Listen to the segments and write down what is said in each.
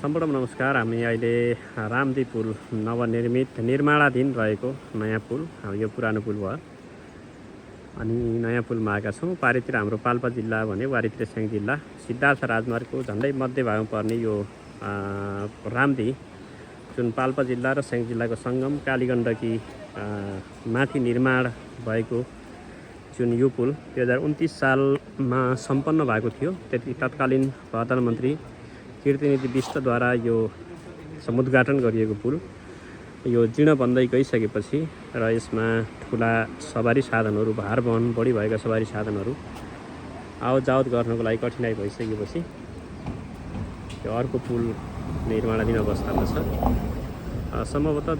सम्पूर्ण नमस्कार। हामी अहिले रामदी पुल नवनिर्मित निर्माणाधीन रहेको नयाँ पुल, यो पुरानो पुल भयो अनि नयाँ पुलमा आएका छौँ। पारितिर हाम्रो पाल्पा जिल्ला भने वारितिर स्याङ जिल्ला, सिद्धार्थ राजमार्गको झन्डै मध्यभागमा पर्ने यो रामदी, जुन पाल्पा जिल्ला र स्याङ जिल्लाको सङ्गम कालीगण्डकी माथि निर्माण भएको जुन यो पुल 2029 सालमा सम्पन्न भएको थियो। त्यति तत्कालीन प्रधानमन्त्री कीर्तिनिधि विष्टद्वारा यो समुद्घाटन गरिएको पुल यो जीर्ण बन्दै गइसकेपछि र यसमा ठुला सवारी साधनहरू, भार वहन बढी भएका सवारी साधनहरू आवतजावत गर्नको लागि कठिनाइ भइसकेपछि यो अर्को पुल निर्माणाधीन अवस्थामा छ। सम्भवतः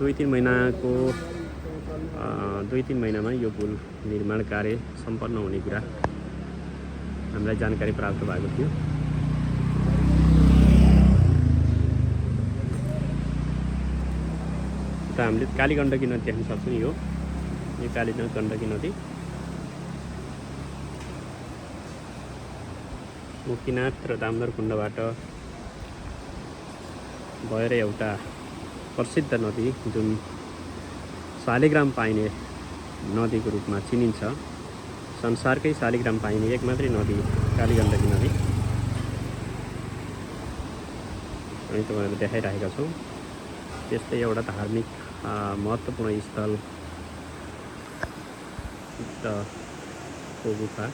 2-3 महिनामा यो पुल निर्माण कार्य सम्पन्न हुने कुरा हामीलाई जानकारी प्राप्त भएको थियो। त हामीले कालीगण्डकी नदी देख्न सक्छौँ। यो कालीगण्डकी नदी मुक्तिनाथ र दामोदरकुण्डबाट भएर एउटा प्रसिद्ध नदी जुन शालिग्राम पाइने नदीको रूपमा चिनिन्छ। संसारकै शालिग्राम पाइने एक मात्रै नदी कालीगण्डकी नदी। हामी तपाईँहरूलाई देखाइरहेका छौँ। त्यस्तै एउटा धार्मिक महत्त्वपूर्ण स्थल सिद्धको गुफा,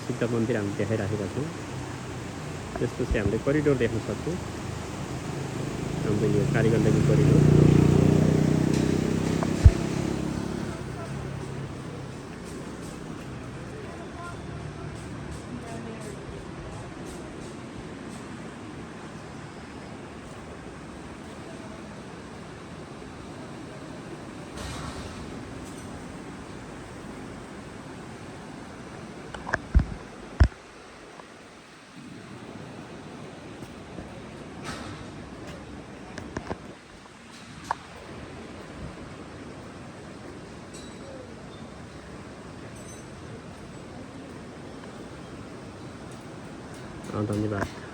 सिद्ध मन्दिर हामी देखाइरहेका छौँ। त्यसपछि हामीले करिडोर देख्न सक्छौँ। हाम्रो यो कालीगण्डकी करिडोर धन्यवाद।